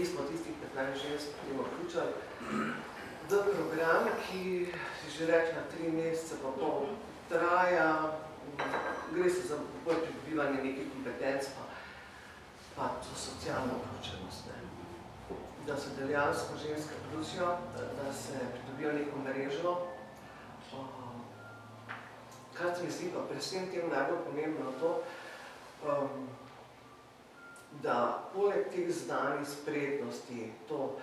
mi smo tistih 15 žensk potem vključali v program, ki si že rekla 3 mesece pa pol traja, gre se za pridobivanje nekih kompetenc pa to socialno vključenost, da se dejansko ženske vključijo, da se pridobijo neko mrežo. Kar se mi zdi pa pri vsem tem najbolj pomembno to, da poleg teh znanih spretnosti, to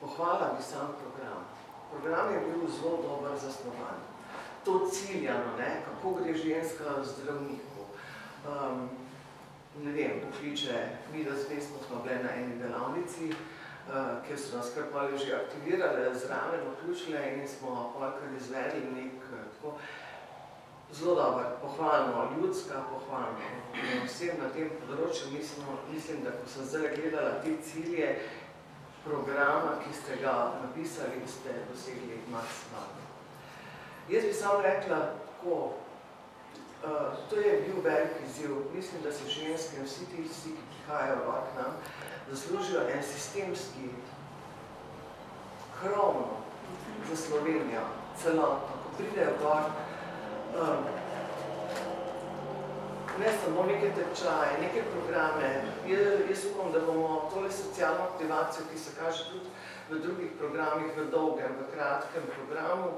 pohvala bi sam program. Program je bil zelo dober zasnovan. To ciljano, kako gre ženska zdravniku. Ne vem, pokliče, mi da zvestno smo bile na eni delavnici, kjer so nas kar že aktivirale, zraven vključile in smo polkar izvedli nek tako zelo dober, pohvalno, ljudska, pohvalno. Vsem na tem področju mislim, da ko sem zdaj gledala te cilje programa, ki ste ga napisali, ste dosegli maksimalno. Jaz bi samo rekla tako, to je bil velik izziv. Mislim, da se ženske in vsi tisti, ki prihajajo k nam, zaslužijo en sistemski krovno za Slovenijo, celotno, ko pridejo gor, ne samo neke tečaje, neke programe. Jaz upam, da bomo tole socialno aktivacijo, ki se kaže tudi v drugih programih, v dolgem, v kratkem programu,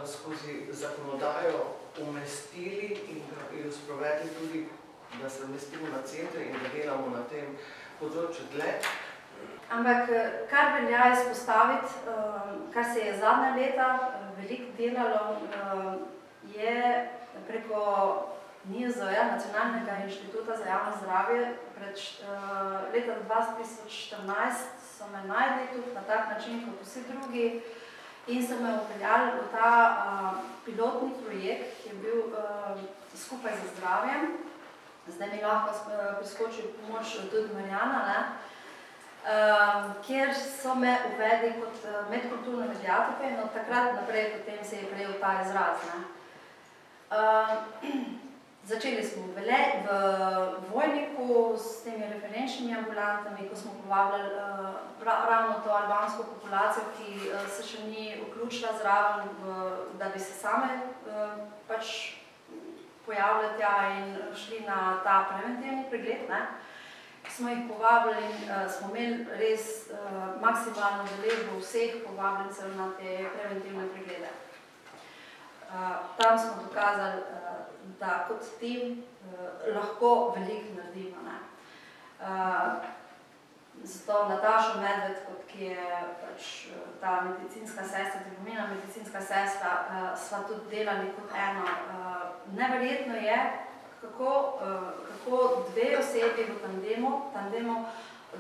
skozi zakonodajo umestili in jo sprovedli tudi, da se umestimo na centre in da delamo na tem področju dlje. Ampak kar velja izpostaviti, kar se je zadnja leta veliko delalo, je preko NIJZ-ja, Nacionalnega inštituta za javno zdravje. Leta 2014 so me najdli tudi na tak način kot vsi drugi in so me upeljali v ta pilotni projekt, ki je bil skupaj z zdravjem. Zdaj mi lahko priskoči pomoč tudi Marjana, kjer so me uvedli kot medkulturne mediatorke in od takrat naprej potem se je prejel ta izraz. Začeli smo v Vojniku s temi referenčnimi ambulantami, ko smo povabljali ravno to albansko populacijo, ki se še ni vključila zraven, da bi se same pač pojavili tja in šli na ta preventivni pregled. Smo jih povabili in smo imeli res maksimalno udeležbo vseh povabljencev na te preventivne preglede. Tam smo dokazali, da kot tim lahko veliko naredimo. Zato Natašo Medved, ki je ta medicinska sestra, diplomina medicinska sestra, sva tudi delali kot eno. Neverjetno je, kako dve osebi v tandemu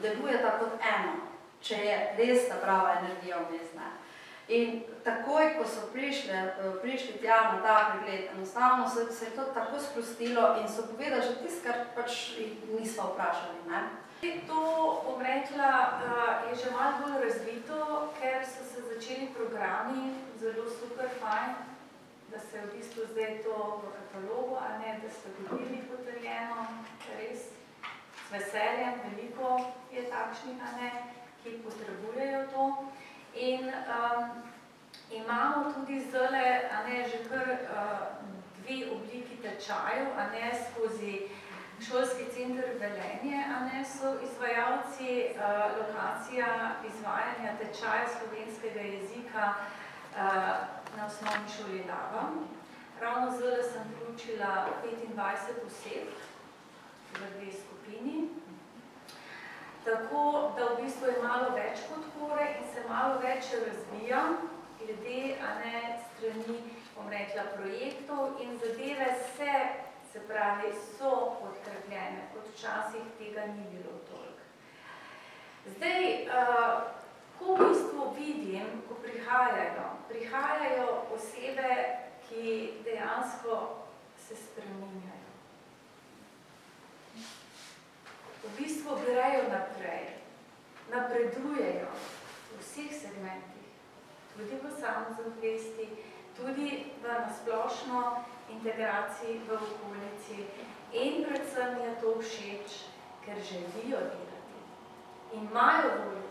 delujeta kot eno, če je res ta prava energija vmes. In takoj, ko so prišli tja na ta pregled, enostavno se je to tako sprostilo in so povedali že tisto, kar pač nismo vprašali. To, bom rekla, je že malo bolj razvito, ker so se začeli programi, zelo super fajn, da se v bistvu zdaj to v katalogu, a ne, da ste dobili potrjeno, res s veseljem, veliko je takšnih, a ne, ki potrebujejo to. In imamo tudi zdaj, a ne, že kar dve obliki tečajev, a ne, skozi Šolski center Velenje, a ne, so izvajalci, lokacija izvajanja tečaja slovenskega jezika na osnovni šoli Lava. Ravno zdaj sem vključila 25 oseb v dve skupini. Tako, da v bistvu je malo več podpore in se malo več razvija glede, a ne, strani, bom rekla, projektov in zadeve se pravi, so podkrepljene, kot včasih tega ni bilo toliko. Zdaj, ko v bistvu vidim, ko prihajajo osebe, ki dejansko se spreminjajo. V bistvu grejo naprej, napredujejo v vseh segmentih, tudi v samozavesti, tudi v nasplošno integraciji v okolici in predvsem je to všeč, ker želijo delati. In imajo voljo